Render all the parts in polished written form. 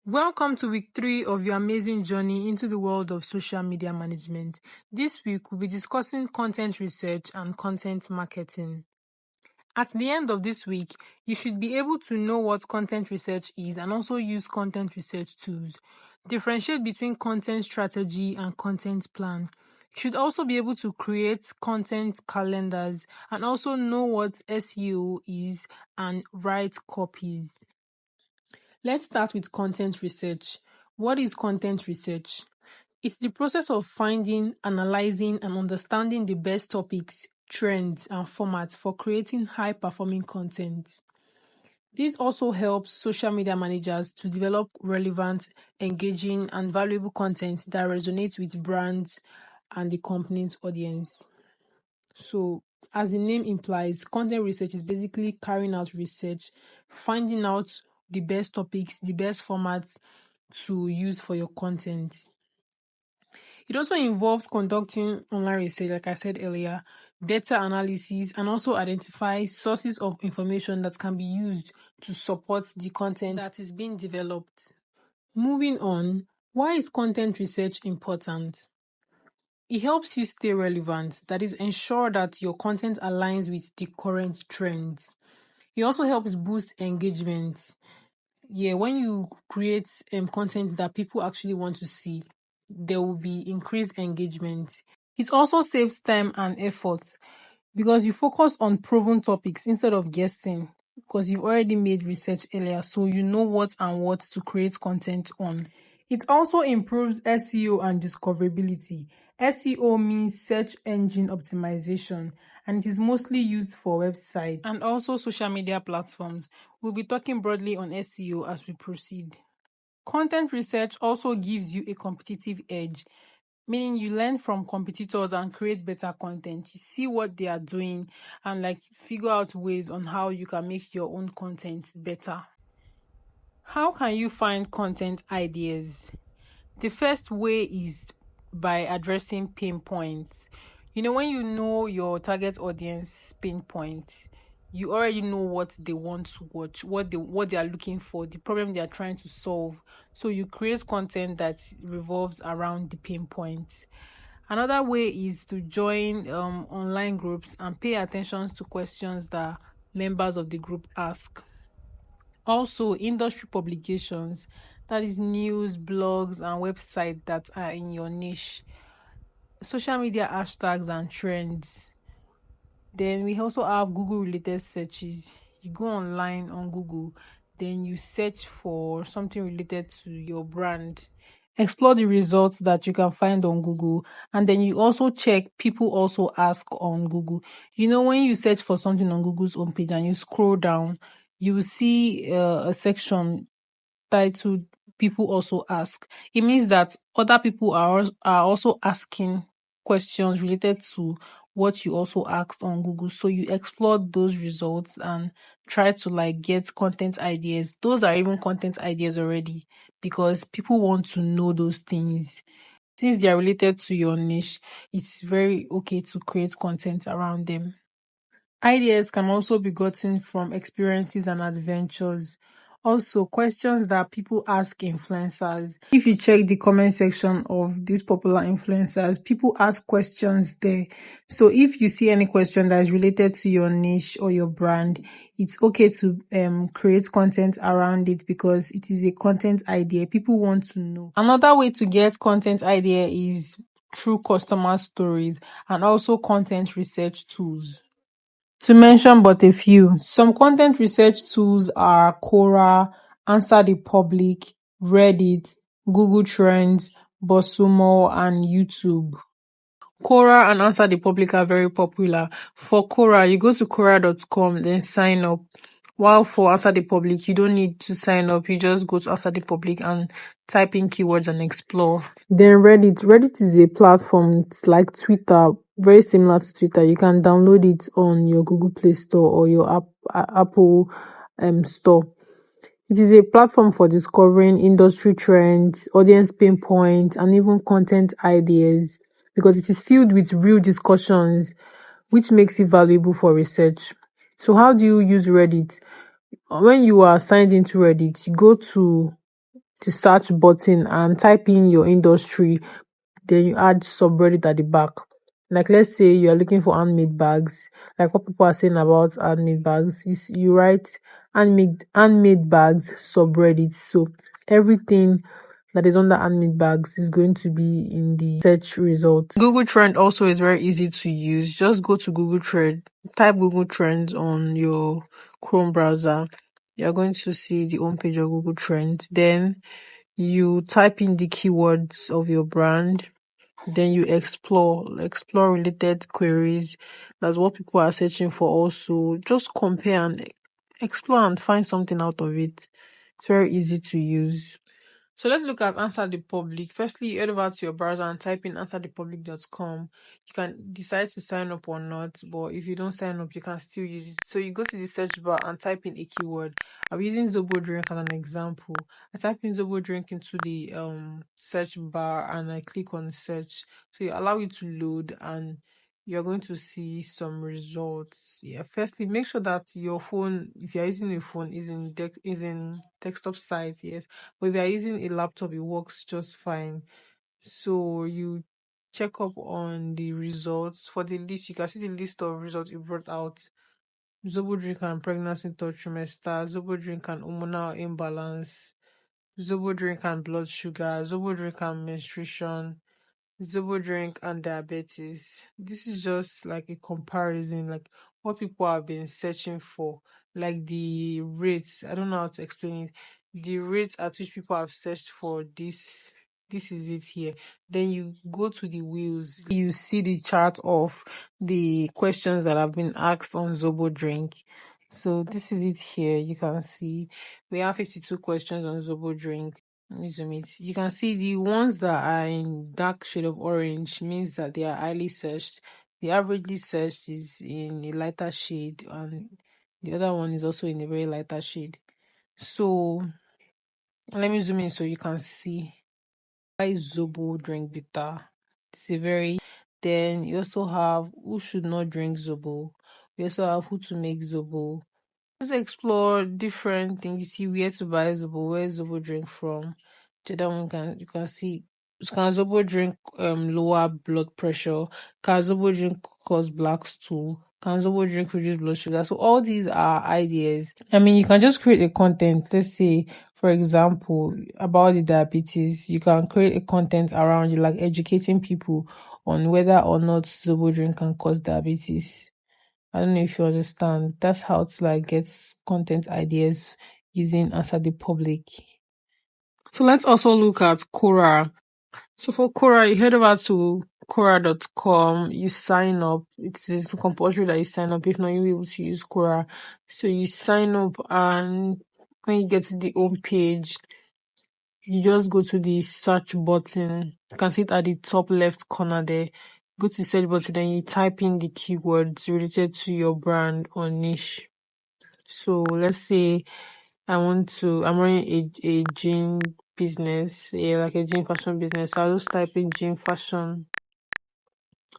Welcome to week 3 of your amazing journey into the world of social media management. This week, we'll be discussing content research and content marketing. At the end of this week, you should be able to know what content research is and also use content research tools. Differentiate between content strategy and content plan. You should also be able to create content calendars and also know what SEO is and write copies. Let's start with content research. What is content research? It's the process of finding, analyzing, and understanding the best topics, trends, and formats for creating high-performing content. This also helps social media managers to develop relevant, engaging, and valuable content that resonates with brands and the company's audience. So, as the name implies, content research is basically carrying out research, finding out the best topics, the best formats to use for your content. It also involves conducting online research, like I said earlier, data analysis, and also identify sources of information that can be used to support the content that is being developed. Moving on, why is content research important? It helps you stay relevant, that is, ensure that your content aligns with the current trends. It also helps boost engagement. When you create content that people actually want to see, there will be increased engagement. It also saves time and effort because you focus on proven topics instead of guessing, because you've already made research earlier, so you know what to create content on. It also improves SEO and discoverability. SEO means search engine optimization, and it is mostly used for websites and also social media platforms. We'll be talking broadly on SEO as we proceed. Content research also gives you a competitive edge, meaning you learn from competitors and create better content. You see what they are doing and figure out ways on how you can make your own content better. How can you find content ideas? The first way is by addressing pain points. When you know your target audience pain points, you already know what they want to watch, what they are looking for, the problem they are trying to solve. So you create content that revolves around the pain points. Another way is to join online groups and pay attention to questions that members of the group ask. Also, industry publications, that is news, blogs, and websites that are in your niche. Social media hashtags and trends. Then we also have Google related searches. You go online on Google, then you search for something related to your brand. Explore the results that you can find on Google, and then you also check people also ask on Google. When you search for something on Google's homepage and you scroll down, you will see a section titled People Also Ask. It means that other people are also asking questions related to what you also asked on Google. So you explore those results and try to get content ideas. Those are even content ideas already because people want to know those things. Since they are related to your niche, it's very okay to create content around them. Ideas can also be gotten from experiences and adventures. Also, questions that people ask influencers. If you check the comment section of these popular influencers, people ask questions there. So if you see any question that is related to your niche or your brand, it's okay to create content around it because it is a content idea. People want to know. Another way to get content idea is through customer stories and also content research tools. To mention but a few, some content research tools are Quora, Answer the Public, Reddit, Google Trends, Bosumo, and YouTube. Quora and Answer the Public are very popular. For Quora, you go to Quora.com, then sign up. While for Answer the Public, you don't need to sign up. You just go to Answer the Public and type in keywords and explore. Then Reddit is a platform. It's like Twitter, very similar to Twitter. You can download it on your Google Play Store or your Apple Store. It is a platform for discovering industry trends, audience pain points, and even content ideas because it is filled with real discussions, which makes it valuable for research. So how do you use Reddit? When you are signed into Reddit, you go to the search button and type in your industry, then you add subreddit at the back. Like let's say you are looking for handmade bags, like what people are saying about handmade bags. You write handmade bags subreddit. So everything that is under handmade bags is going to be in the search results. Google Trend also is very easy to use. Just go to Google Trend, type Google Trends on your Chrome browser. You're going to see the homepage of Google Trends. Then you type in the keywords of your brand. Then you explore related queries. That's what people are searching for. Also, just compare and explore and find something out of it. It's very easy to use. So let's look at Answer the Public. Firstly, you head over to your browser and type in answerthepublic.com. You can decide to sign up or not, but if you don't sign up, you can still use it. So you go to the search bar and type in a keyword. I'm using Zobo drink as an example. I type in Zobo drink into the search bar and I click on search. So you allow it to load and you're going to see some results. Yeah. Firstly, make sure that your phone, if you're using a phone, is in desktop site. Yes. But if you're using a laptop, it works just fine. So you check up on the results. For the list, you can see the list of results it brought out. Zobo drink and pregnancy third trimester, Zobo drink and hormonal imbalance, Zobo drink and blood sugar, Zobo drink and menstruation, Zobo drink and diabetes. This is just like a comparison, like what people have been searching for, like the rates. I don't know how to explain it. The rates at which people have searched for this. This is it here. Then you go to the wheels. You see the chart of the questions that have been asked on Zobo drink. So this is it here. You can see we have 52 questions on Zobo drink. Let me zoom it. You can see the ones that are in dark shade of orange means that they are highly searched. The averagely searched is in a lighter shade, and the other one is also in a very lighter shade. So let me zoom in so you can see. Why Zobo drink bitter? It's a very. Then you also have who should not drink Zobo. We also have who to make Zobo. Just explore different things. You see where to buy Zobo, where Zobo drink from. The other one you can see can Zobo drink lower blood pressure? Can Zobo drink cause black stool? Can Zobo drink reduce blood sugar? So all these are ideas. I mean, you can just create a content. Let's say, for example, about the diabetes, you can create a content around you, like educating people on whether or not Zobo drink can cause diabetes. I don't know if you understand. That's how to like get content ideas using Answer the Public. So let's also look at Quora. So for Quora, you head over to Quora.com, you sign up. It is compulsory that you sign up. If not, you'll be able to use Quora. So you sign up, and when you get to the home page, you just go to the search button. You can see it at the top left corner there. Go to the search button, then you type in the keywords related to your brand or niche. So let's say I'm running a jean business, like a jean fashion business. So I'll just type in jean fashion.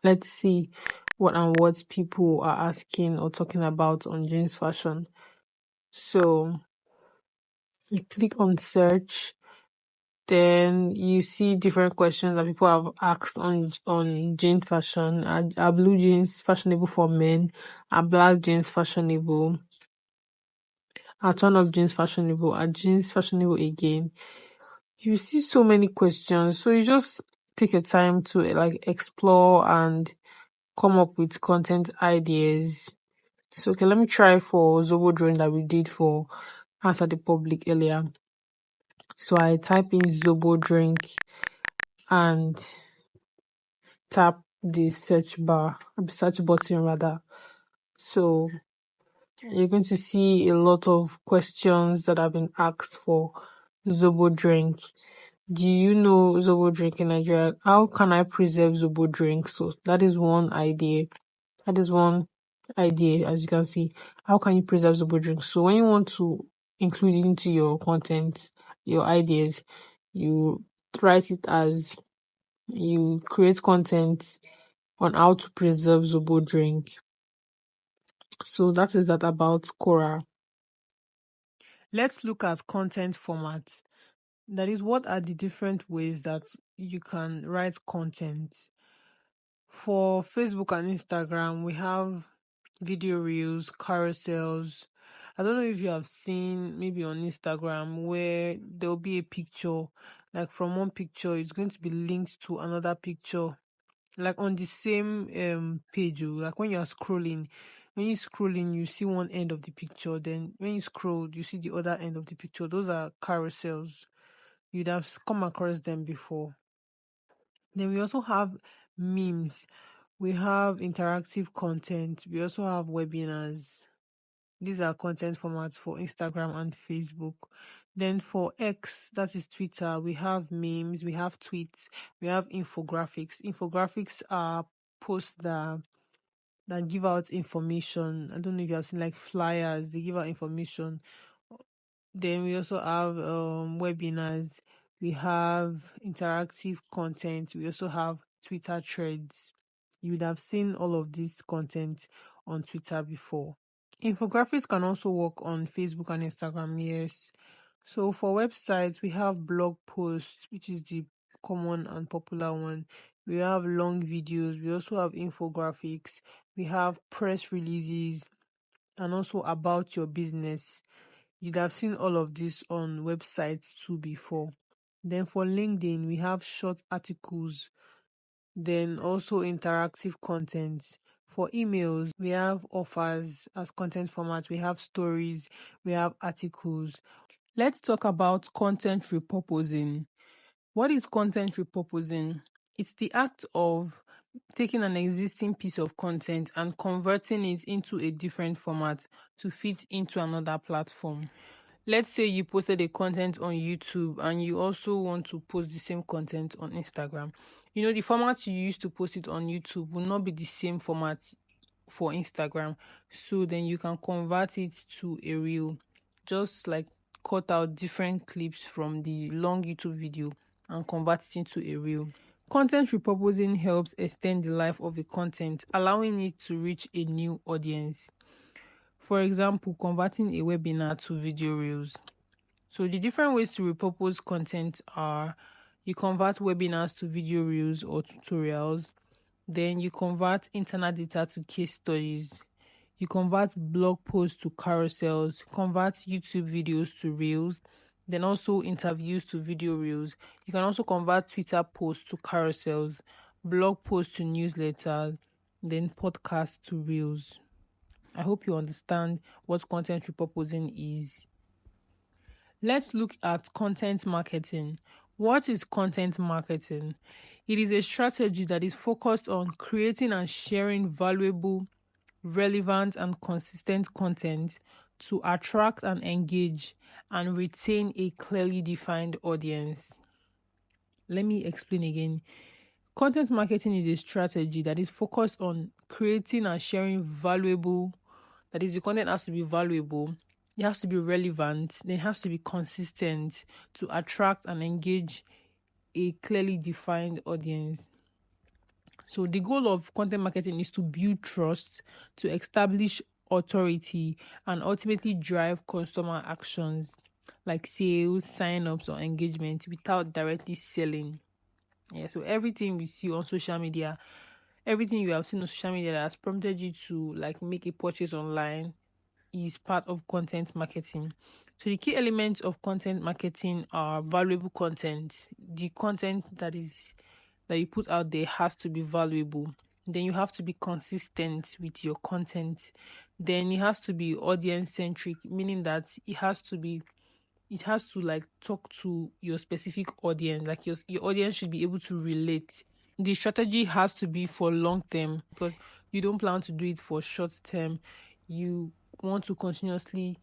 Let's see what people are asking or talking about on jeans fashion. So you click on search, then you see different questions that people have asked on jean fashion. Are blue jeans fashionable for men? Are black jeans fashionable? Are turn-up jeans fashionable? Are jeans fashionable again? You see so many questions. So you just take your time to like explore and come up with content ideas. So okay, let me try for Zobo drawing that we did for Answer the Public earlier. So I type in Zobo drink and tap the search button rather. So you're going to see a lot of questions that have been asked for Zobo drink. Do you know Zobo drink in Nigeria? How can I preserve Zobo drink? So that is one idea. As you can see. How can you preserve Zobo drink? So when you want to include it into your content, your ideas, you write it as you create content on how to preserve Zobo drink. So that is that about Quora. Let's look at content formats. That is, what are the different ways that you can write content? For Facebook and Instagram, we have video reels, carousels. I don't know if you have seen maybe on Instagram where there'll be a picture, like from one picture, it's going to be linked to another picture, like on the same page. Like when you're scrolling, you see one end of the picture, then when you scroll, you see the other end of the picture. Those are carousels. You'd have come across them before. Then we also have memes. We have interactive content. We also have webinars. These are content formats for Instagram and Facebook. Then for X, that is Twitter, we have memes, we have tweets, we have infographics. Infographics are posts that give out information. I don't know if you have seen like flyers, they give out information. Then we also have webinars, we have interactive content, we also have Twitter threads. You would have seen all of this content on Twitter before. Infographics can also work on Facebook and Instagram, yes. So for websites, we have blog posts, which is the common and popular one. We have long videos, we also have infographics, we have press releases, and also about your business. You'd have seen all of this on websites too before. Then for LinkedIn, we have short articles, then also interactive content. For emails, we have offers as content format, we have stories, we have articles. Let's talk about content repurposing. What is content repurposing? It's the act of taking an existing piece of content and converting it into a different format to fit into another platform. Let's say you posted a content on YouTube and you also want to post the same content on Instagram. The format you used to post it on YouTube will not be the same format for Instagram. So then you can convert it to a reel. Just like cut out different clips from the long YouTube video and convert it into a reel. Content repurposing helps extend the life of a content, allowing it to reach a new audience. For example, converting a webinar to video reels. So the different ways to repurpose content are: you convert webinars to video reels or tutorials, then you convert internal data to case studies, you convert blog posts to carousels, convert YouTube videos to reels, then also interviews to video reels. You can also convert Twitter posts to carousels, blog posts to newsletters, then podcasts to reels. I hope you understand what content repurposing is. Let's look at content marketing. What is content marketing? It is a strategy that is focused on creating and sharing valuable, relevant, and consistent content to attract and engage and retain a clearly defined audience. Let me explain again. Content marketing is a strategy that is focused on creating and sharing valuable, that is, the content has to be valuable, it has to be relevant, then it has to be consistent to attract and engage a clearly defined audience. So the goal of content marketing is to build trust, to establish authority, and ultimately drive customer actions like sales, sign-ups, or engagement without directly selling. Yeah, so everything we see on social media, everything you have seen on social media that has prompted you to like make a purchase online is part of content marketing. So the key elements of content marketing are valuable content. The content that you put out there has to be valuable. Then you have to be consistent with your content. Then it has to be audience centric, meaning that it has to like talk to your specific audience. Like your audience should be able to relate. The strategy has to be for long term, because you don't plan to do it for short term. You want to continuously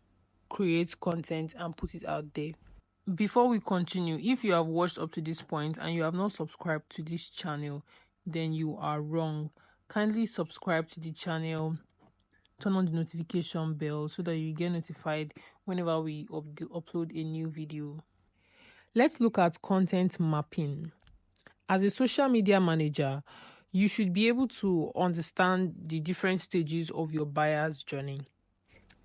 create content and put it out there. Before we continue, if you have watched up to this point and you have not subscribed to this channel, then you are wrong. Kindly subscribe to the channel, turn on the notification bell so that you get notified whenever we upload a new video. Let's look at content mapping. As a social media manager, you should be able to understand the different stages of your buyer's journey.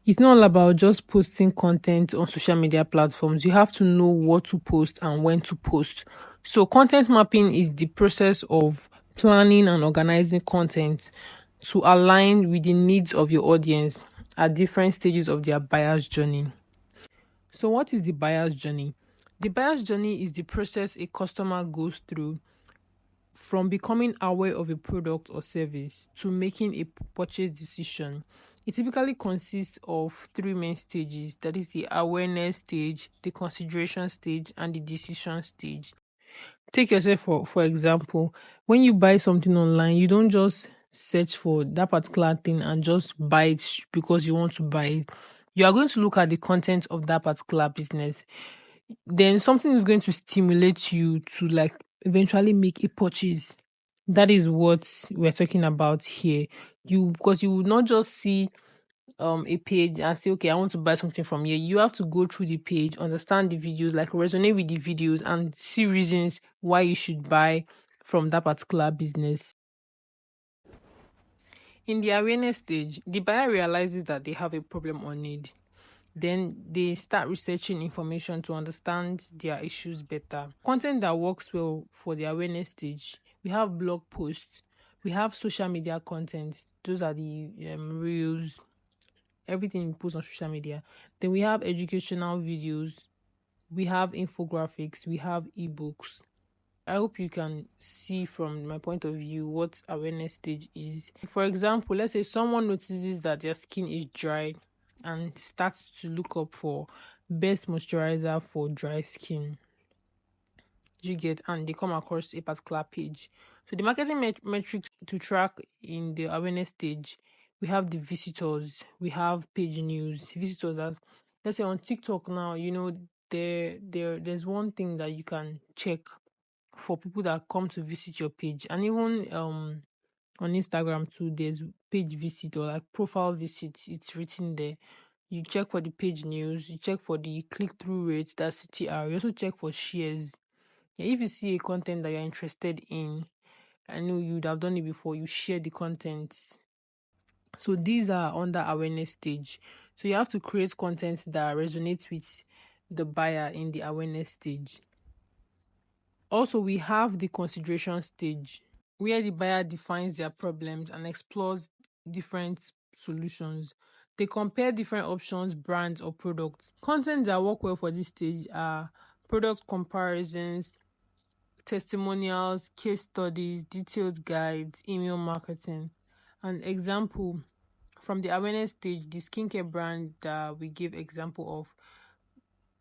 It's not all about just posting content on social media platforms. You have to know what to post and when to post. So content mapping is the process of planning and organizing content to align with the needs of your audience at different stages of their buyer's journey. So what is the buyer's journey? The buyer's journey is the process a customer goes through from becoming aware of a product or service to making a purchase decision. It typically consists of three main stages, that is the awareness stage, the consideration stage, and the decision stage. Take yourself for example. When you buy something online, you don't just search for that particular thing and just buy it because you want to buy it. You are going to look at the content of that particular business. Then something is going to stimulate you to like eventually make a purchase. That is what we're talking about here. Because you will not just see a page and say, okay, I want to buy something from here. You have to go through the page, understand the videos, like resonate with the videos, and see reasons why you should buy from that particular business. In the awareness stage, the buyer realizes that they have a problem or need. Then they start researching information to understand their issues better. Content that works well for the awareness stage, we have blog posts, we have social media content. Those are the reels, everything you post on social media. Then we have educational videos, we have infographics, we have ebooks. I hope you can see from my point of view what awareness stage is. For example, let's say someone notices that their skin is dry and starts to look up for best moisturizer for dry skin. You get, and they come across a particular page. So the marketing metrics to track in the awareness stage, we have the visitors, we have page news. Visitors, as let's say on TikTok now, there's one thing that you can check for people that come to visit your page, and even on Instagram too, there's page visit or like profile visit. It's written there. You check for the page news, you check for the click-through rate, that's CTR. You also check for shares. Yeah, if you see a content that you're interested in, I know you'd have done it before, you share the content. So these are under awareness stage. So you have to create content that resonates with the buyer in the awareness stage. Also, we have the consideration stage, where the buyer defines their problems and explores different solutions. They compare different options, brands, or products. Content that work well for this stage are product comparisons, testimonials, case studies, detailed guides, email marketing. An example from the awareness stage, the skincare brand that we give example of.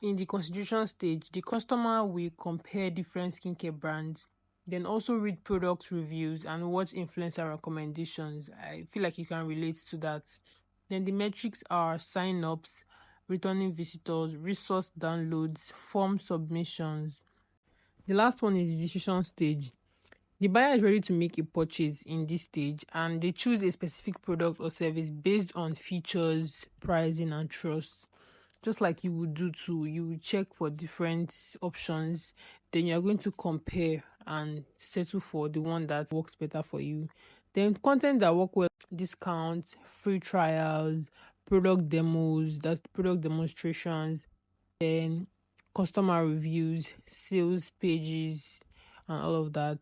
In the consideration stage, the customer will compare different skincare brands, then also read product reviews and watch influencer recommendations. I feel like you can relate to that. Then the metrics are sign-ups, returning visitors, resource downloads, form submissions. The last one is the decision stage. The buyer is ready to make a purchase in this stage, and they choose a specific product or service based on features, pricing, and trust. Just like you would do too, you will check for different options, then you're going to compare and settle for the one that works better for you. Then content that work well, discounts, free trials, product demos, that's product demonstrations, then customer reviews, sales pages, and all of that.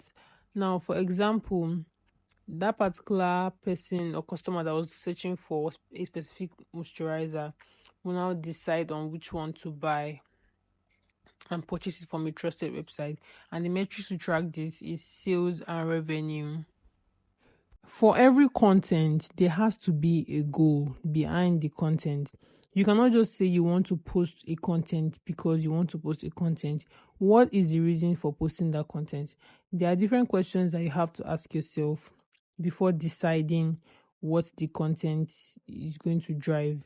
Now, for example, that particular person or customer that was searching for a specific moisturizer will now decide on which one to buy and purchase it from a trusted website. And the metrics to track this is sales and revenue. For every content, there has to be a goal behind the content. You cannot just say you want to post a content because you want to post a content. What is the reason for posting that content? There are different questions that you have to ask yourself before deciding what the content is going to drive.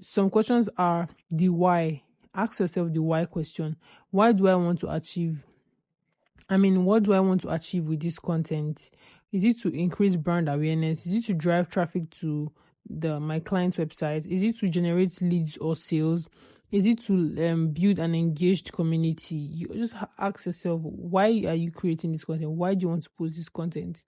Some questions are the why. Ask yourself the why question. Why do I want to achieve? What do I want to achieve with this content? Is it to increase brand awareness? Is it to drive traffic to my client's website? Is it to generate leads or sales? Is it to build an engaged community? You just ask yourself, why are you creating this content? Why do you want to post this content?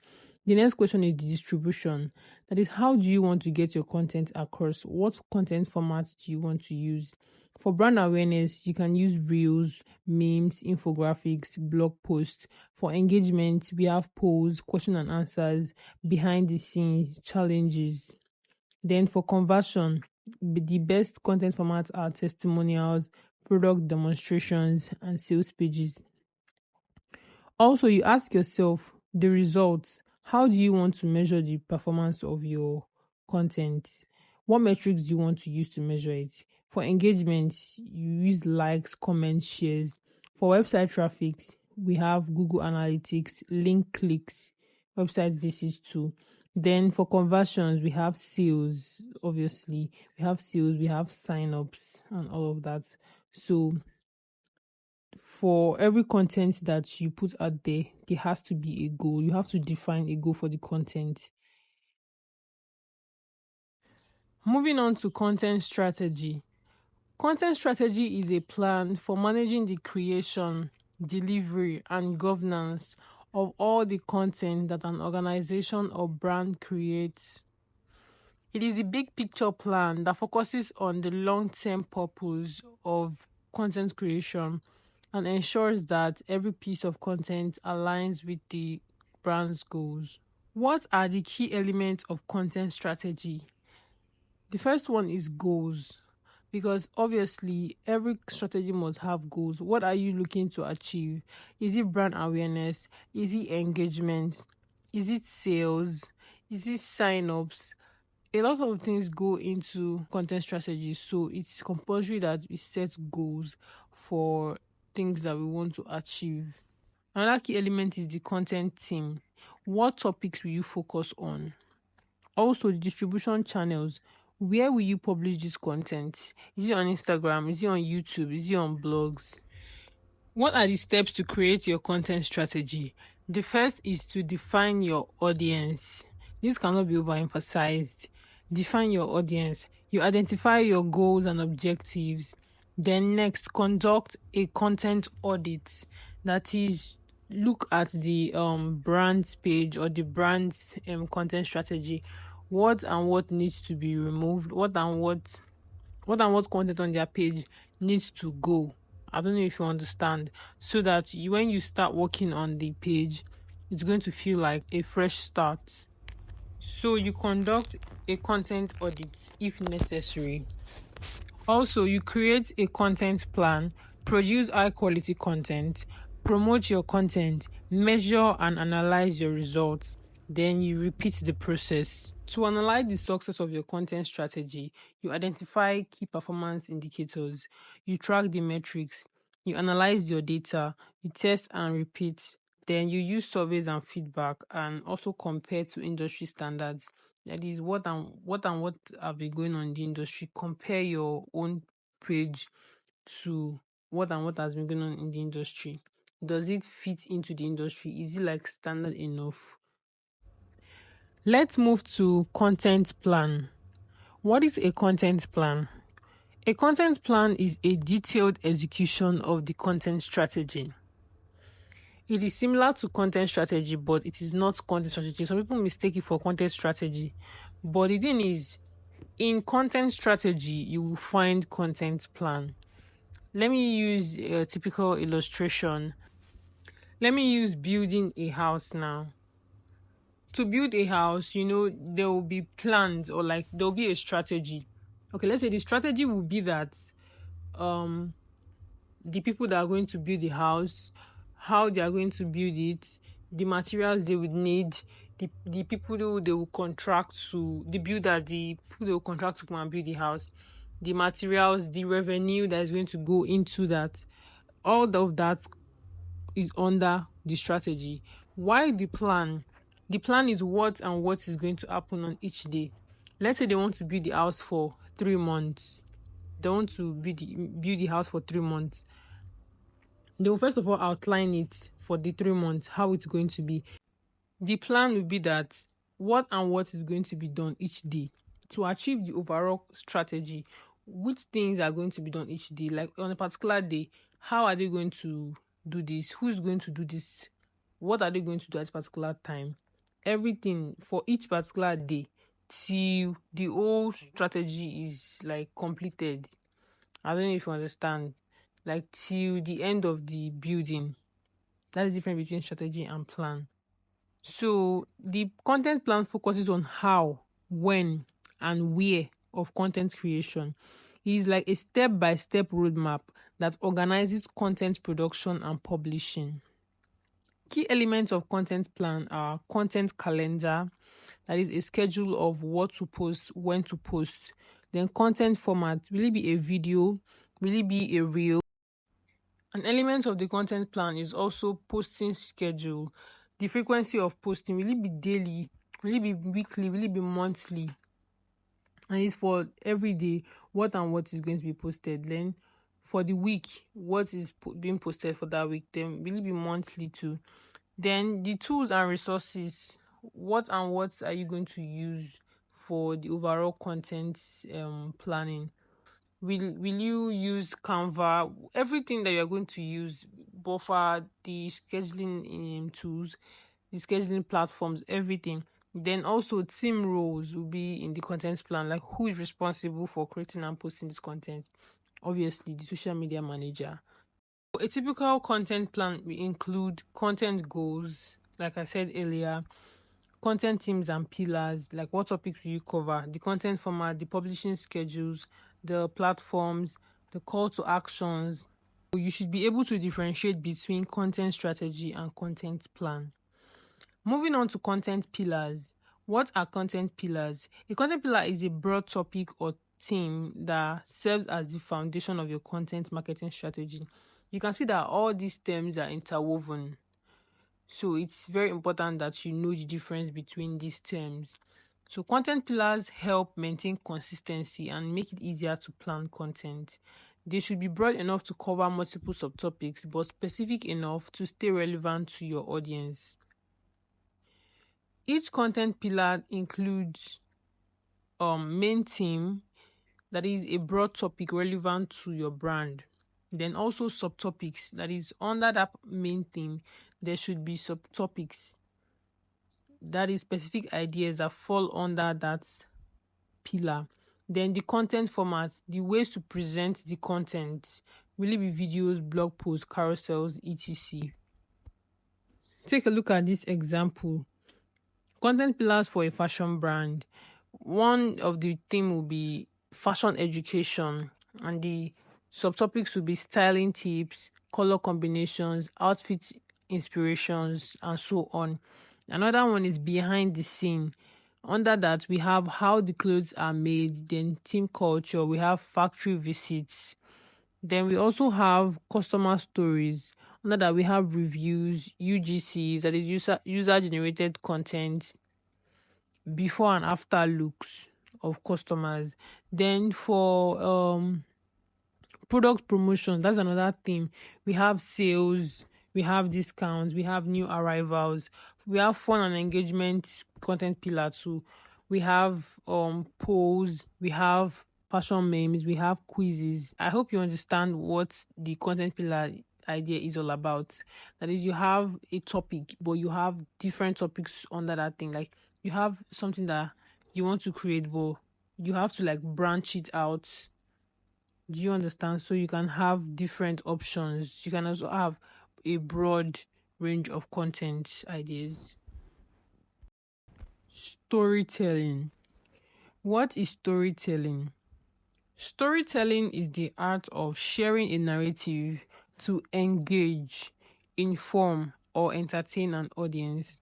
The next question is the distribution. That is, how do you want to get your content across? What content format do you want to use? For brand awareness, you can use reels, memes, infographics, blog posts. For engagement, we have polls, question and answers, behind the scenes, challenges. Then for conversion, the best content formats are testimonials, product demonstrations, and sales pages. Also, you ask yourself the results. How do you want to measure the performance of your content? What metrics do you want to use to measure it? For engagement, you use likes, comments, shares. For website traffic, we have Google Analytics, link clicks, website visits too. Then for conversions, we have sales, obviously. We have sales, we have sign-ups and all of that. So for every content that you put out there, there has to be a goal. You have to define a goal for the content. Moving on to content strategy. Content strategy is a plan for managing the creation, delivery, and governance of all the content that an organization or brand creates. It is a big picture plan that focuses on the long-term purpose of content creation and ensures that every piece of content aligns with the brand's goals. What are the key elements of content strategy? The first one is goals, because obviously every strategy must have goals. What are you looking to achieve? Is it brand awareness? Is it engagement? Is it sales? Is it sign-ups? A lot of things go into content strategy, so it's compulsory that we set goals for things that we want to achieve. Another key element is the content theme. What topics will you focus on? Also, the distribution channels. Where will you publish this content? Is it on Instagram? Is it on YouTube? Is it on blogs? What are the steps to create your content strategy? The first is to define your audience. This cannot be overemphasized. Define your audience. You identify your goals and objectives. Then next, conduct a content audit. That is, look at the brand's page or the brand's content strategy. What and what needs to be removed? What and what content on their page needs to go? I don't know if you understand. So that when you start working on the page, it's going to feel like a fresh start. So you conduct a content audit if necessary. Also, you create a content plan, produce high quality content, promote your content, measure and analyze your results. Then you repeat the process. To analyze the success of your content strategy, you identify key performance indicators, you track the metrics, you analyze your data, you test and repeat. Then you use surveys and feedback and also compare to industry standards. That is what have been going on in the industry. Compare your own page to what has been going on in the industry. Does it fit into the industry? Is it like standard enough? Let's move to content plan. What is a content plan? A content plan is a detailed execution of the content strategy. It is similar to content strategy, but it is not content strategy. Some people mistake it for content strategy. But the thing is, in content strategy, you will find content plan. Let me use a typical illustration. Let me use building a house now. To build a house, there will be plans or like there will be a strategy. Okay, let's say the strategy will be that the people that are going to build the house, how they are going to build it, the materials they would need, the people who they will contract to, the builder, the people they will contract to come and build the house, the materials, the revenue that is going to go into that. All of that is under the strategy. Why the plan? The plan is what and what is going to happen on each day. Let's say they want to build the house for 3 months. They want to build the house for 3 months. They will first of all outline it for the 3 months, how it's going to be. The plan will be that what and what is going to be done each day to achieve the overall strategy. Which things are going to be done each day? Like on a particular day, how are they going to do this? Who's going to do this? What are they going to do at a particular time? everything for each particular day till the whole strategy is like completed. I don't know if you understand. Like till the end of the building. That is different between strategy and plan. So the content plan focuses on how, when, and where of content creation. It is like a step-by-step roadmap that organizes content production and publishing. Key elements of content plan are content calendar, that is a schedule of what to post, when to post. Then content format, will it be a video? Will it be a reel? An element of the content plan is also posting schedule. The frequency of posting, will it be daily? Will it be weekly? Will it be monthly? And it's for every day, what and what is going to be posted. Then for the week, what is being posted for that week. Then will it be monthly too? Then the tools and resources, what and what are you going to use for the overall content planning? Will you use Canva? Everything that you're going to use, buffer, the scheduling tools, the scheduling platforms, everything. Then also team roles will be in the content plan, like who is responsible for creating and posting this content. Obviously, the social media manager. A typical content plan will include content goals, like I said earlier, content teams and pillars, like what topics will you cover, the content format, the publishing schedules, the platforms, the call to actions. You should be able to differentiate between content strategy and content plan. Moving on to content pillars. What are content pillars? A content pillar is a broad topic or theme that serves as the foundation of your content marketing strategy. You can see that all these terms are interwoven. So it's very important that you know the difference between these terms. So content pillars help maintain consistency and make it easier to plan content. They should be broad enough to cover multiple subtopics, but specific enough to stay relevant to your audience. Each content pillar includes main theme, that is a broad topic relevant to your brand. Then also subtopics, that is under that main theme, there should be subtopics, that is specific ideas that fall under that pillar. Then the content format, the ways to present the content, will it be videos, blog posts, carousels, etc. Take a look at this example. Content pillars for a fashion brand. One of the theme will be fashion education, and the subtopics will be styling tips, color combinations, outfit inspirations, and so on. Another one is behind the scene. Under that, we have how the clothes are made, then team culture, we have factory visits. Then we also have customer stories. Under that, we have reviews, UGCs, that is user generated content, before and after looks of customers. Then for product promotion, that's another thing. We have sales, we have discounts, we have new arrivals, we have fun and engagement content pillar too. We have polls, we have fashion memes, we have quizzes. I hope you understand what the content pillar idea is all about. That is, you have a topic, but you have different topics under that thing. Like you have something that you want to create, but you have to like branch it out. Do you understand? So you can have different options. You can also have a broad range of content ideas. Storytelling. What is storytelling? Storytelling is the art of sharing a narrative to engage, inform, or entertain an audience.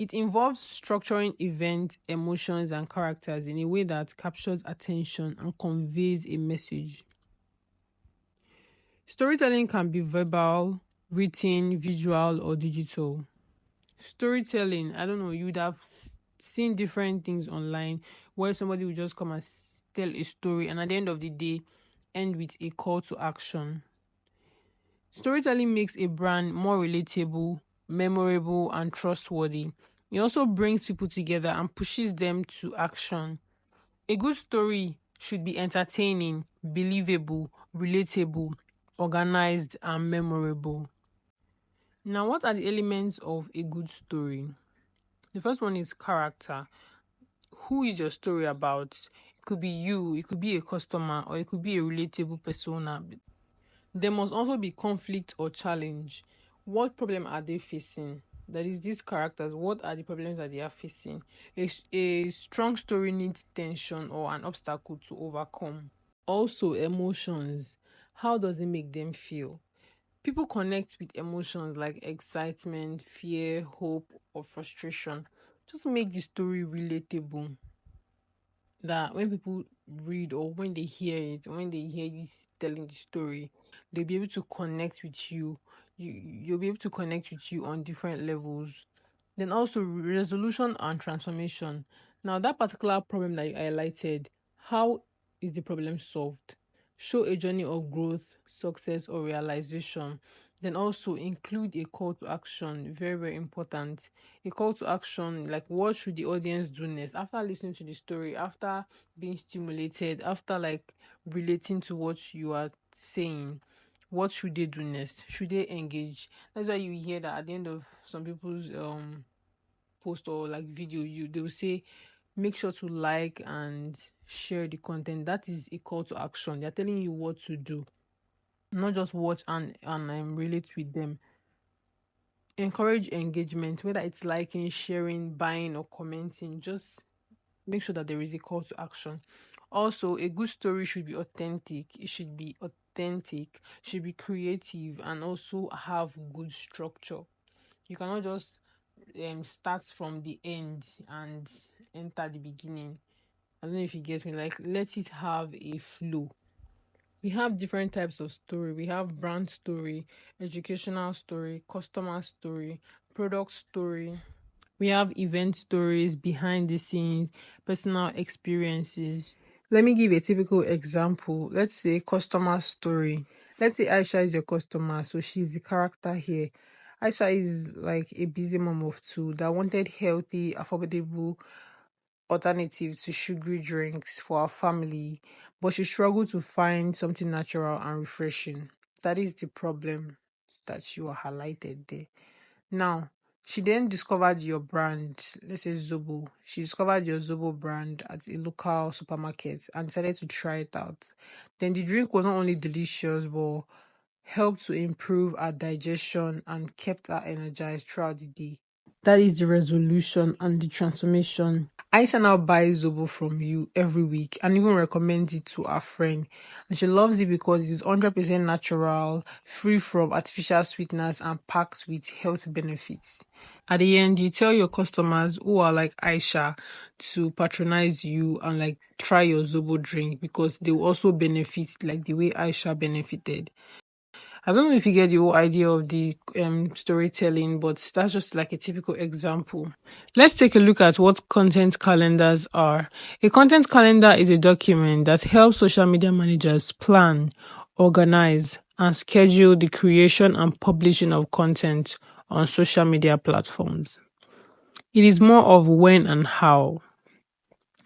It involves structuring events, emotions, and characters in a way that captures attention and conveys a message. Storytelling can be verbal, written, visual, or digital. Storytelling, I don't know, you would have seen different things online where somebody will just come and tell a story and at the end of the day end with a call to action. Storytelling makes a brand more relatable, memorable, and trustworthy. It also brings people together and pushes them to action. A good story should be entertaining, believable, relatable, organized, and memorable. Now, what are the elements of a good story? The first one is character. Who is your story about? It could be you, it could be a customer, or it could be a relatable persona. There must also be conflict or challenge. What problem are they facing? That is, these characters, what are the problems that they are facing? A strong story needs tension or an obstacle to overcome. Also, emotions. How does it make them feel? People connect with emotions like excitement, fear, hope, or frustration. Just make the story relatable, that when people read or when they hear it, when they hear you telling the story, they'll be able to connect with you. You'll be able to connect with you on different levels. Then also resolution and transformation. Now that particular problem that you highlighted, how is the problem solved? Show a journey of growth, success, or realization. Then also include a call to action. Very, very important. A call to action, like what should the audience do next after listening to the story, after being stimulated, after like relating to what you are saying. What should they do next? Should they engage? That's why you hear that at the end of some people's post or like video, they will say make sure to like and share the content. That is a call to action. They're telling you what to do, not just watch and relate with them. Encourage engagement, whether it's liking, sharing, buying, or commenting. Just make sure that there is a call to action. Also, a good story should be authentic. It should be authentic, should be creative, and also have good structure. You cannot just start from the end and enter the beginning. I don't know if you get me. Like, let it have a flow. We have different types of story. We have brand story, educational story, customer story, product story. We have event stories, behind the scenes, personal experiences. Let me give a typical example. Let's say customer story. Let's say Aisha is your customer, so she's the character here. Aisha is like a busy mom of two that wanted healthy, affordable alternative to sugary drinks for our family, but she struggled to find something natural and refreshing. That is the problem that you are highlighted there. Now, she then discovered your brand, let's say Zobo. She discovered your Zobo brand at a local supermarket and decided to try it out. Then the drink was not only delicious, but helped to improve her digestion and kept her energized throughout the day. That is the resolution and the transformation. Aisha now buys Zobo from you every week and even recommends it to her friend. And she loves it because it is 100% natural, free from artificial sweeteners, and packed with health benefits. At the end, you tell your customers who are like Aisha to patronize you and like try your Zobo drink because they will also benefit like the way Aisha benefited. I don't know if you get the whole idea of the storytelling, but that's just like a typical example. Let's take a look at what content calendars are. A content calendar is a document that helps social media managers plan, organize, and schedule the creation and publishing of content on social media platforms. It is more of when and how.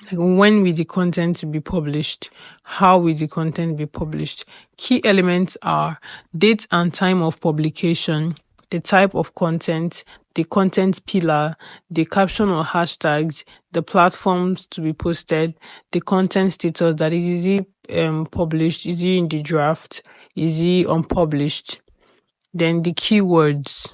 Like when will the content be published? How will the content be published? Key elements are date and time of publication, the type of content, the content pillar, the caption or hashtags, the platforms to be posted, the content status, that is it published, is it in the draft, is it unpublished, then the keywords.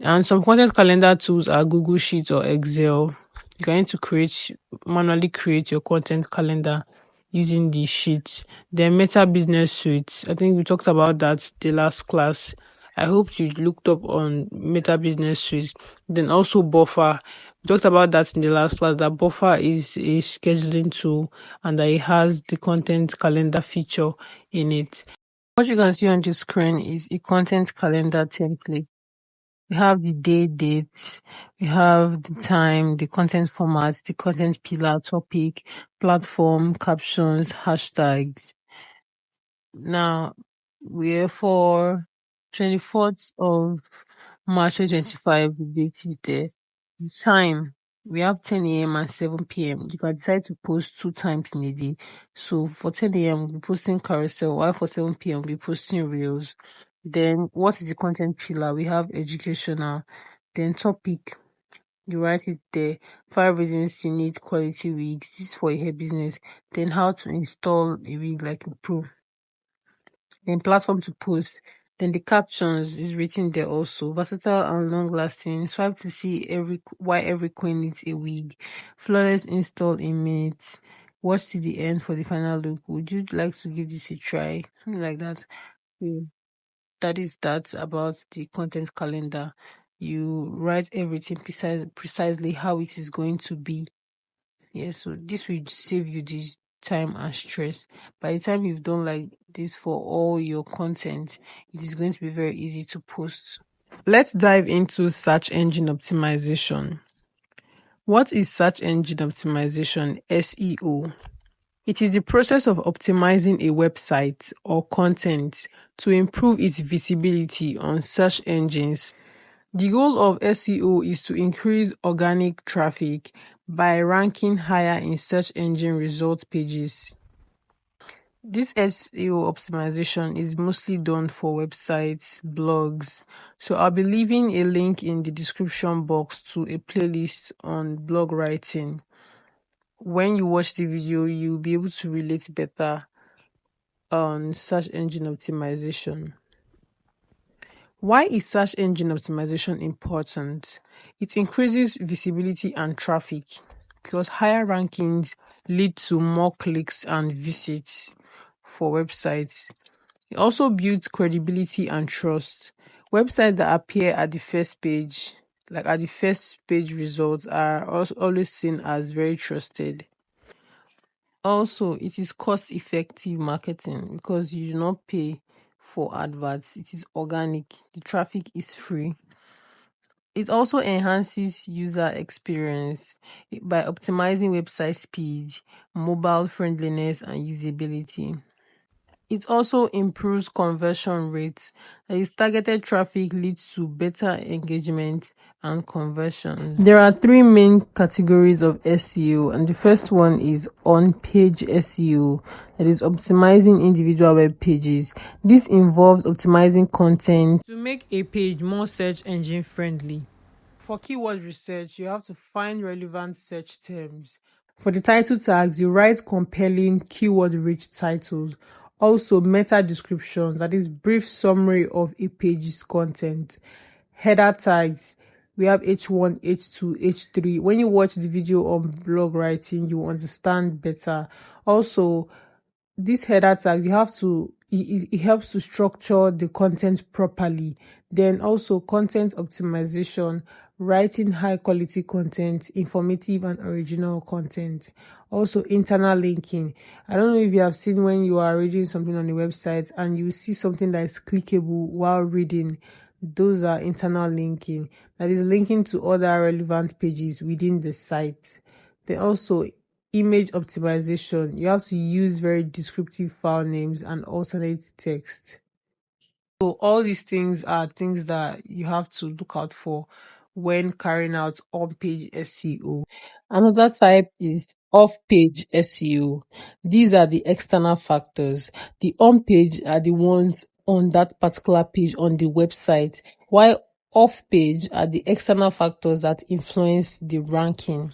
And some content calendar tools are Google Sheets or Excel. You can need to manually create your content calendar using the sheet. Then Meta Business Suite. I think we talked about that the last class. I hope you looked up on Meta Business Suite. Then also Buffer. We talked about that in the last class. That Buffer is a scheduling tool and that it has the content calendar feature in it. What you can see on the screen is a content calendar template. We have the date, we have the time, the content format, the content pillar, topic, platform, captions, hashtags. Now, we're for 24th of March 2025, the date is there. The time, we have 10 a.m. and 7 p.m. You can decide to post 2 times in a day. So for 10 a.m., we'll be posting carousel, while for 7 p.m., we'll be posting reels. Then what is the content pillar? We have educational, then topic. You write it there. 5 reasons you need quality wigs. This is for a hair business. Then how to install a wig like a pro. Then platform to post. Then the captions is written there also. Versatile and long lasting. Swipe to see why every queen needs a wig. Flawless install in minutes. Watch till the end for the final look. Would you like to give this a try? Something like that. So that is that about the content calendar. You write everything precisely how it is going to be. Yeah, so this will save you the time and stress. By the time you've done like this for all your content, it is going to be very easy to post. Let's dive into search engine optimization. What is search engine optimization? SEO. It is the process of optimizing a website or content to improve its visibility on search engines. The goal of SEO is to increase organic traffic by ranking higher in search engine result pages. This SEO optimization is mostly done for websites, blogs. So I'll be leaving a link in the description box to a playlist on blog writing. When you watch the video, you'll be able to relate better on search engine optimization. Why is search engine optimization important? It increases visibility and traffic because higher rankings lead to more clicks and visits for websites. It also builds credibility and trust. Websites that appear at the first page, like at the first page results, are also always seen as very trusted. Also, it is cost-effective marketing because you do not pay for adverts. It is organic. The traffic is free. It also enhances user experience by optimizing website speed, mobile friendliness, and usability. It also improves conversion rates. That is, targeted traffic leads to better engagement and conversion. There are three main categories of SEO, and the first one is on-page SEO, that is optimizing individual web pages. This involves optimizing content to make a page more search engine friendly. For keyword research, you have to find relevant search terms. For the title tags, you write compelling, keyword-rich titles. Also, meta descriptions, that is brief summary of a page's content. Header tags, we have H1, H2, H3. When you watch the video on blog writing, you understand better. Also, this header tag, you have to it helps to structure the content properly. Then also content optimization, writing high quality content, informative and original content. Also internal linking. I don't know if you have seen when you are reading something on the website and you see something that is clickable while reading. Those are internal linking, that is linking to other relevant pages within the site. Then also image optimization, you have to use very descriptive file names and alternate text. So all these things are things that you have to look out for when carrying out on-page SEO. Another type is off-page SEO. These are the external factors. The on-page are the ones on that particular page on the website, while off-page are the external factors that influence the ranking.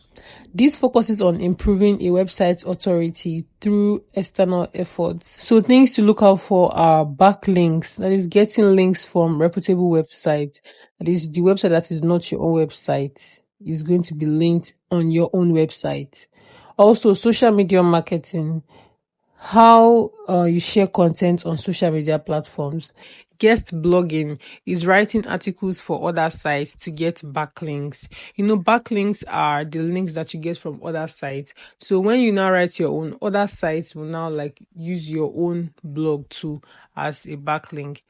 This focuses on improving a website's authority through external efforts. So things to look out for are backlinks, that is getting links from reputable websites. That is the website that is not your own website is going to be linked on your own website. Also, social media marketing, how you share content on social media platforms. Guest blogging is writing articles for other sites to get backlinks. Backlinks are the links that you get from other sites. So when you now write your own, other sites will now use your own blog too as a backlink.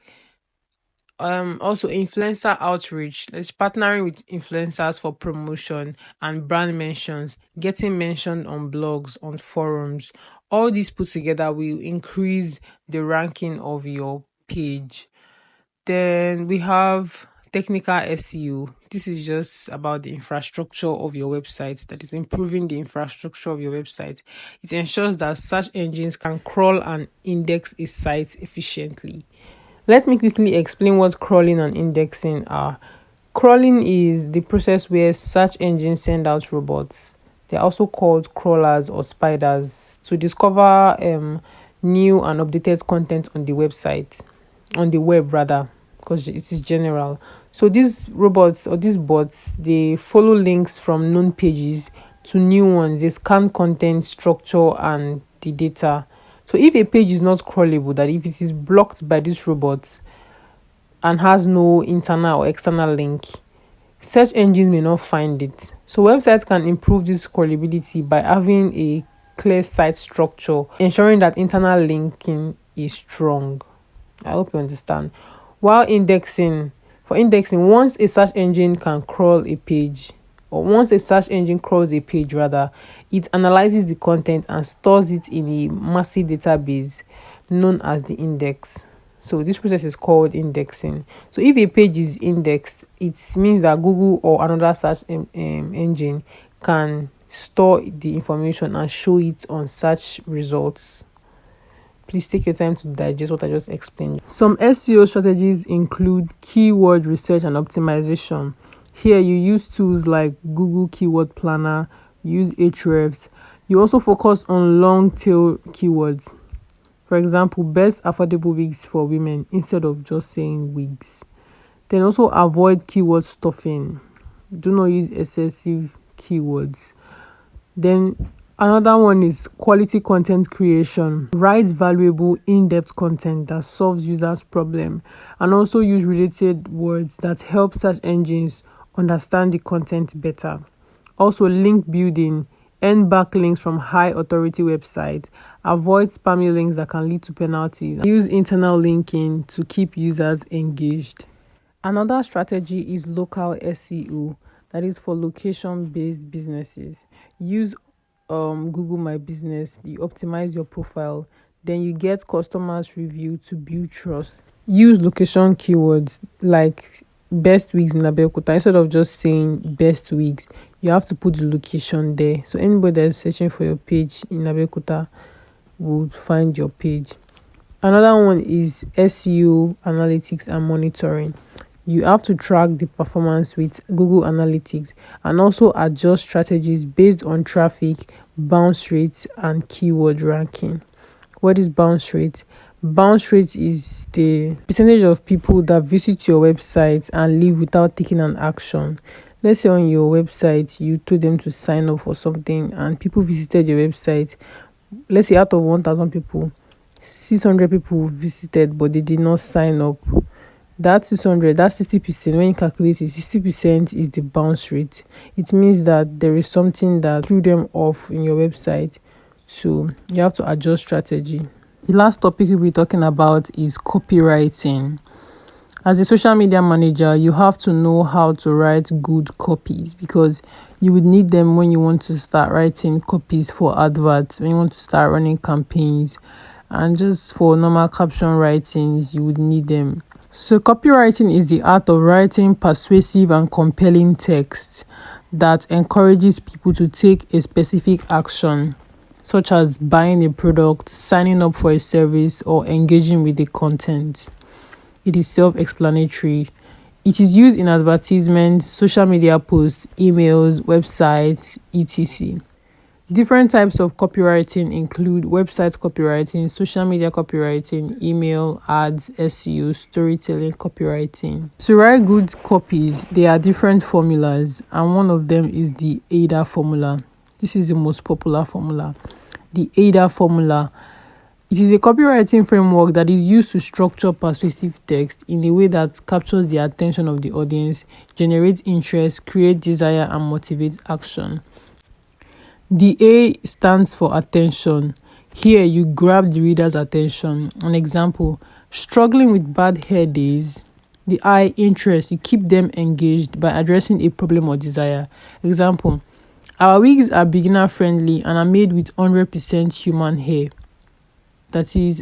Also influencer outreach, that's partnering with influencers for promotion and brand mentions, getting mentioned on blogs, on forums. All these put together will increase the ranking of your page. Then we have technical SEO. This is just about the infrastructure of your website, that is improving the infrastructure of your website. It ensures that search engines can crawl and index a site efficiently. Let me quickly explain what crawling and indexing are. Crawling is the process where search engines send out robots. They're also called crawlers or spiders to discover new and updated content on the website, on the web rather, because it is general. So these robots or these bots, they follow links from known pages to new ones. They scan content structure and the data. So if a page is not crawlable, that if it is blocked by these robots and has no internal or external link, search engines may not find it. So websites can improve this crawlability by having a clear site structure, ensuring that internal linking is strong. I hope you understand. While for indexing, once a search engine can crawl a page, or once a search engine crawls a page rather, it analyzes the content and stores it in a massive database known as the index. So this process is called indexing. So if a page is indexed, it means that Google or another search engine can store the information and show it on search results. Please take your time to digest what I just explained. Some SEO strategies include keyword research and optimization. Here you use tools like Google Keyword Planner, use Ahrefs. You also focus on long tail keywords. For example, best affordable wigs for women instead of just saying wigs. Then also avoid keyword stuffing. Do not use excessive keywords. Then another one is quality content creation. Write valuable, in-depth content that solves users' problem, and also use related words that help search engines understand the content better. Also, link building. Earn backlinks from high authority websites. Avoid spammy links that can lead to penalties. Use internal linking to keep users engaged. Another strategy is local SEO, that is for location-based businesses. Use Google My Business. You optimize your profile, then you get customers' review to build trust. Use location keywords like best wigs in Abeokuta. Instead of just saying best wigs, you have to put the location there. So anybody that is searching for your page in Abeokuta would find your page. Another one is SEO analytics and monitoring. You have to track the performance with Google Analytics and also adjust strategies based on traffic, bounce rates, and keyword ranking. What is bounce rate? Bounce rate is the percentage of people that visit your website and leave without taking an action. Let's say on your website, you told them to sign up for something and people visited your website. Let's say out of 1,000 people, 600 people visited, but they did not sign up. That 600, that 60%, when you calculate it, 60% is the bounce rate. It means that there is something that threw them off in your website. So you have to adjust strategy. The last topic we'll be talking about is copywriting. As a social media manager, you have to know how to write good copies because you would need them when you want to start writing copies for adverts, when you want to start running campaigns, and just for normal caption writings, you would need them. So copywriting is the art of writing persuasive and compelling text that encourages people to take a specific action, such as buying a product, signing up for a service, or engaging with the content. It is self-explanatory. It is used in advertisements, social media posts, emails, websites, etc. Different types of copywriting include website copywriting, social media copywriting, email, ads, SEO, storytelling copywriting. To write good copies, there are different formulas, and one of them is the AIDA formula. This is the most popular formula. The AIDA formula. It is a copywriting framework that is used to structure persuasive text in a way that captures the attention of the audience, generates interest, creates desire, and motivates action. The A stands for attention. Here, you grab the reader's attention. An example, struggling with bad hair days. The I, interest. You keep them engaged by addressing a problem or desire. Example, our wigs are beginner friendly and are made with 100% human hair. That is,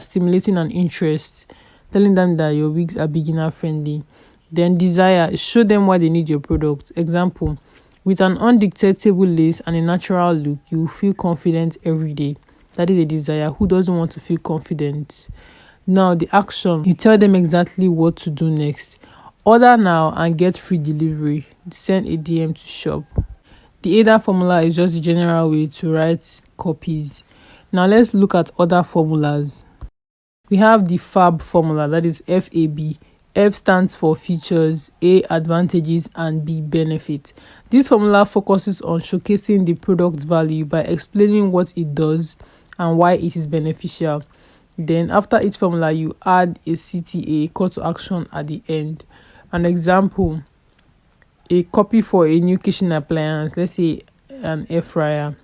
stimulating an interest, telling them that your wigs are beginner friendly. Then desire, show them why they need your product. Example, with an undictatable lace and a natural look, you will feel confident every day. That is a desire. Who doesn't want to feel confident? Now, the action, you tell them exactly what to do next. Order now and get free delivery. Send a DM to shop. The AIDA formula is just a general way to write copies. Now let's look at other formulas. We have the FAB formula, that is FAB. F stands for features, A advantages, and B benefit. This formula focuses on showcasing the product's value by explaining what it does and why it is beneficial. Then after each formula, you add a CTA, call to action, at the end. An example, a copy for a new kitchen appliance, let's say an air fryer.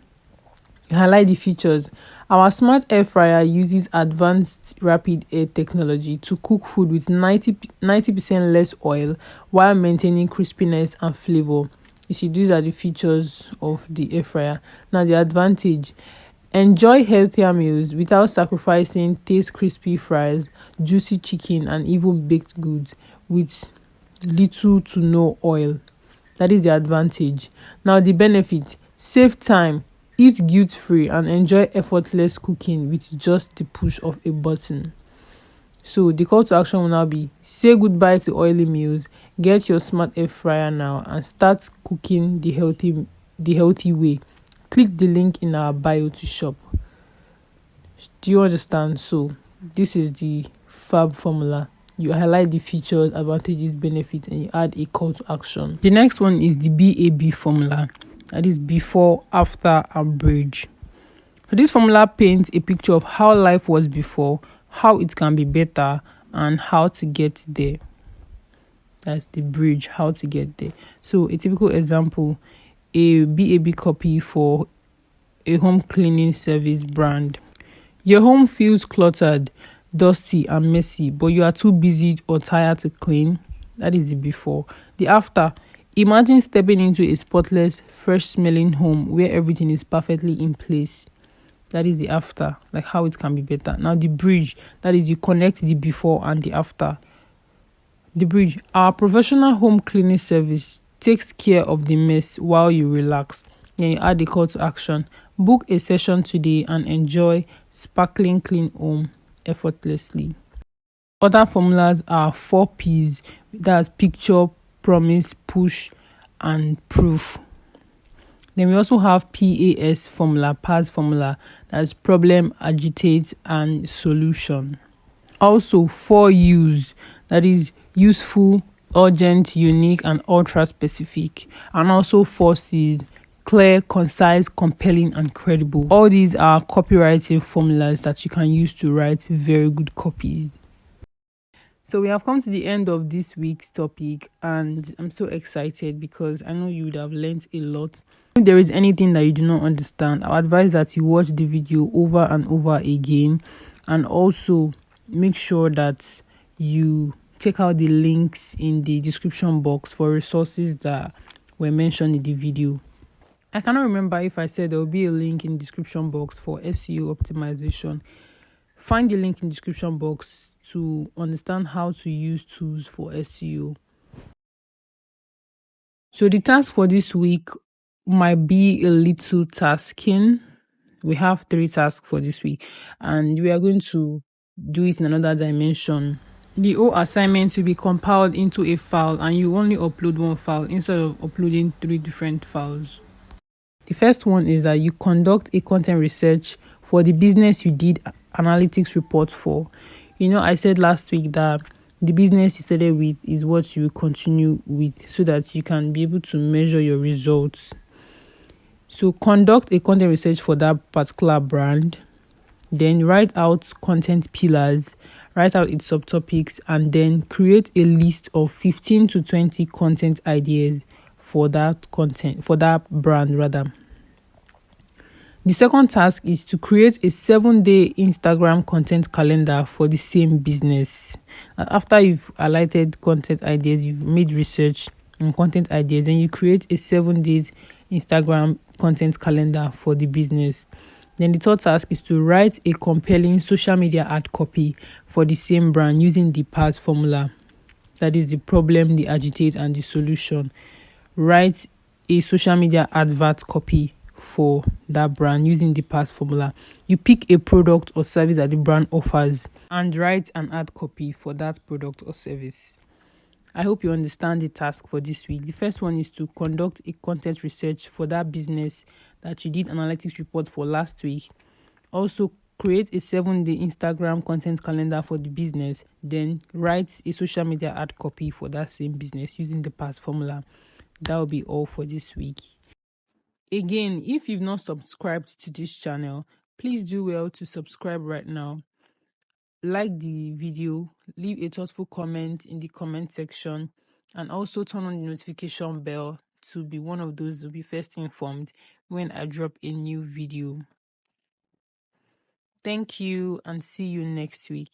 Highlight the features. Our smart air fryer uses advanced rapid air technology to cook food with 90% less oil while maintaining crispiness and flavor. These are the features of the air fryer. Now the advantage: enjoy healthier meals without sacrificing taste crispy fries, juicy chicken, and even baked goods with little to no oil. That is the advantage. Now the benefit: save time, eat guilt-free, and enjoy effortless cooking with just the push of a button. So the call to action will now be: say goodbye to oily meals, get your smart air fryer now, and start cooking the healthy way. Click the link in our bio to shop. Do you understand? So this is the FAB formula. You highlight the features, advantages, benefits, and you add a call to action. The next one is the BAB formula. That is before, after, and bridge. So this formula paints a picture of how life was before, how it can be better, and how to get there. That's the bridge, how to get there. So a typical example, a BAB copy for a home cleaning service brand. Your home feels cluttered, dusty, and messy, but you are too busy or tired to clean. That is the before. The after: imagine stepping into a spotless, fresh-smelling home where everything is perfectly in place. That is the after, like how it can be better. Now the bridge, that is you connect the before and the after. The bridge: our professional home cleaning service takes care of the mess while you relax. Then you add the call to action: book a session today and enjoy sparkling clean home effortlessly. Other formulas are 4 P's, that's picture, promise, push, and proof. Then we also have PAS formula, PAS formula, that's problem, agitate, and solution. Also 4 U's, that is useful, urgent, unique, and ultra specific. And also 4 C's, clear, concise, compelling, and credible. All these are copywriting formulas that you can use to write very good copies. So we have come to the end of this week's topic, and I'm so excited because I know you would have learned a lot. If there is anything that you do not understand, I advise that you watch the video over and over again, and also make sure that you check out the links in the description box for resources that were mentioned in the video. I cannot remember if I said there will be a link in the description box for SEO optimization. Find the link in the description box to understand how to use tools for SEO. So the task for this week might be a little tasking. We have 3 tasks for this week, and we are going to do it in another dimension. The whole assignment will be compiled into a file, and you only upload 1 file instead of uploading 3 different files. The first one is that you conduct a content research for the business you did analytics report for. I said last week that the business you started with is what you will continue with so that you can be able to measure your results. So conduct a content research for that particular brand. Then write out content pillars, write out its subtopics, and then create a list of 15 to 20 content ideas for that brand rather. The second task is to create a 7-day Instagram content calendar for the same business. After you've highlighted content ideas, you've made research on content ideas, then you create a 7 days Instagram content calendar for the business. Then the third task is to write a compelling social media ad copy for the same brand using the PAS formula. That is the problem, the agitate, and the solution. Write a social media advert copy for that brand using the PAS formula. You pick a product or service that the brand offers and write an ad copy for that product or service. I hope you understand the task for this week. The first one is to conduct a content research for that business that you did analytics report for last week. Also, create a 7-day Instagram content calendar for the business. Then write a social media ad copy for that same business using the past formula. That will be all for this week. Again, if you've not subscribed to this channel, please do well to subscribe right now. Like the video, leave a thoughtful comment in the comment section, and also turn on the notification bell to be one of those to be first informed when I drop a new video. Thank you and see you next week.